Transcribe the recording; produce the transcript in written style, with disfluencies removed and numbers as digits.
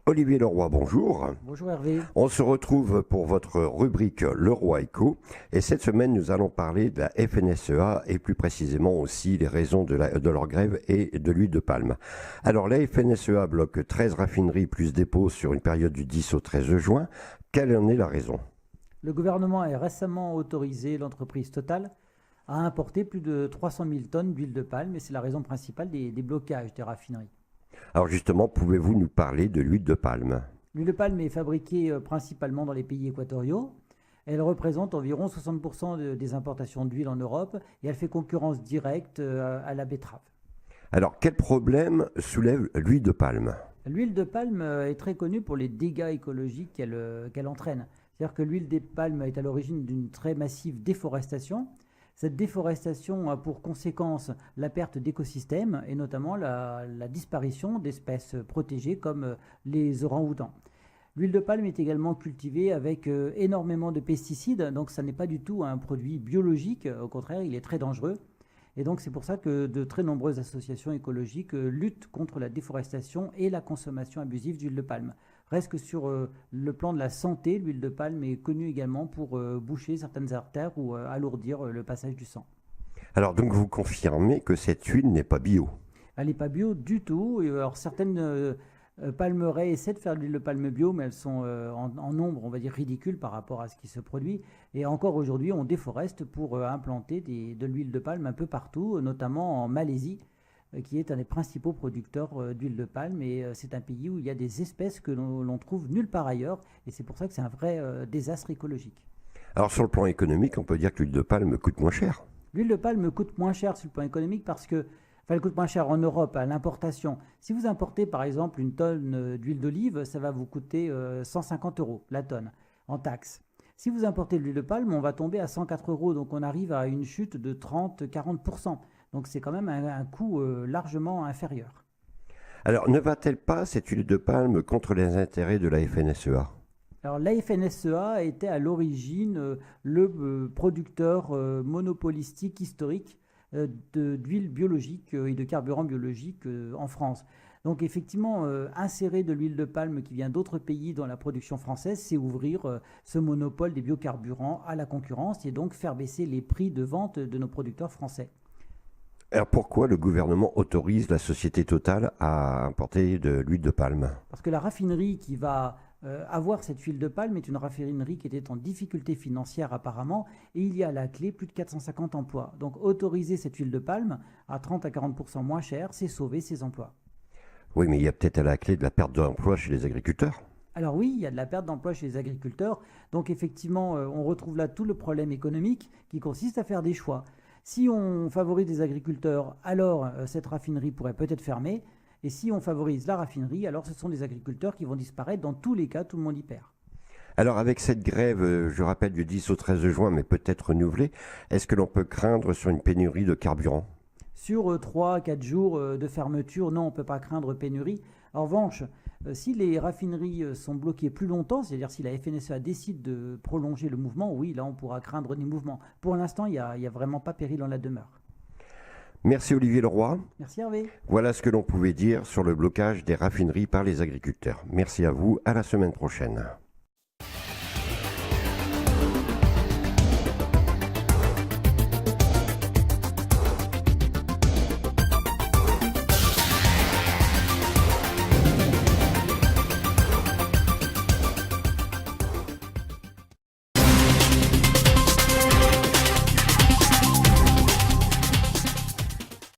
Olivier Leroy, bonjour. Bonjour Hervé. On se retrouve pour votre rubrique Leroy Eco et cette semaine nous allons parler de la FNSEA et plus précisément aussi les raisons de leur grève et de l'huile de palme. Alors la FNSEA bloque 13 raffineries plus dépôts sur une période du 10 au 13 juin. Quelle en est la raison? Le gouvernement a récemment autorisé l'entreprise Total à importer plus de 300 000 tonnes d'huile de palme et c'est la raison principale des blocages des raffineries. Alors justement, pouvez-vous nous parler de l'huile de palme? L'huile de palme est fabriquée principalement dans les pays équatoriaux. Elle représente environ 60% des importations d'huile en Europe et elle fait concurrence directe à la betterave. Alors quel problème soulève l'huile de palme? L'huile de palme est très connue pour les dégâts écologiques qu'elle entraîne. C'est-à-dire que l'huile de palme est à l'origine d'une très massive déforestation. Cette déforestation a pour conséquence la perte d'écosystèmes et notamment la disparition d'espèces protégées comme les orang-outans. L'huile de palme est également cultivée avec énormément de pesticides, donc ça n'est pas du tout un produit biologique, au contraire il est très dangereux. Et donc c'est pour ça que de très nombreuses associations écologiques luttent contre la déforestation et la consommation abusive d'huile de palme. Reste que sur le plan de la santé, l'huile de palme est connue également pour boucher certaines artères ou alourdir le passage du sang. Alors donc vous confirmez que cette huile n'est pas bio? Elle n'est pas bio du tout. Et alors certaines palmeraie essaient de faire de l'huile de palme bio, mais elles sont en nombre, on va dire, ridicule par rapport à ce qui se produit. Et encore aujourd'hui, on déforeste pour implanter de l'huile de palme un peu partout, notamment en Malaisie, qui est un des principaux producteurs d'huile de palme. Et c'est un pays où il y a des espèces que l'on trouve nulle part ailleurs. Et c'est pour ça que c'est un vrai désastre écologique. Alors sur le plan économique, on peut dire que l'huile de palme coûte moins cher. L'huile de palme coûte moins cher sur le plan économique parce que elle coûte moins cher en Europe à l'importation. Si vous importez par exemple une tonne d'huile d'olive, ça va vous coûter 150 € la tonne en taxes. Si vous importez de l'huile de palme, on va tomber à 104 €, donc on arrive à une chute de 30-40%. Donc c'est quand même un coût largement inférieur. Alors ne va-t-elle pas, cette huile de palme, contre les intérêts de la FNSEA? Alors la FNSEA était à l'origine le producteur monopolistique historique d'huile biologique et de carburant biologique en France. Donc effectivement, insérer de l'huile de palme qui vient d'autres pays dans la production française, c'est ouvrir ce monopole des biocarburants à la concurrence et donc faire baisser les prix de vente de nos producteurs français. Alors pourquoi le gouvernement autorise la société Total à importer de l'huile de palme? Parce que la raffinerie qui va avoir cette huile de palme est une raffinerie qui était en difficulté financière apparemment et il y a à la clé plus de 450 emplois. Donc autoriser cette huile de palme à 30 à 40% moins cher, c'est sauver ces emplois. Oui, mais il y a peut-être à la clé de la perte d'emploi chez les agriculteurs. Alors oui, il y a de la perte d'emploi chez les agriculteurs. Donc effectivement, on retrouve là tout le problème économique qui consiste à faire des choix. Si on favorise les agriculteurs, alors cette raffinerie pourrait peut-être fermer. Et si on favorise la raffinerie, alors ce sont des agriculteurs qui vont disparaître. Dans tous les cas, tout le monde y perd. Alors avec cette grève, je rappelle, du 10 au 13 juin, mais peut-être renouvelée, est-ce que l'on peut craindre sur une pénurie de carburant? Sur 3-4 jours de fermeture, non, on ne peut pas craindre pénurie. En revanche, si les raffineries sont bloquées plus longtemps, c'est-à-dire si la FNSEA décide de prolonger le mouvement, oui, là on pourra craindre des mouvements. Pour l'instant, il n'y a vraiment pas péril en la demeure. Merci Olivier Leroy. Merci Hervé. Voilà ce que l'on pouvait dire sur le blocage des raffineries par les agriculteurs. Merci à vous, à la semaine prochaine.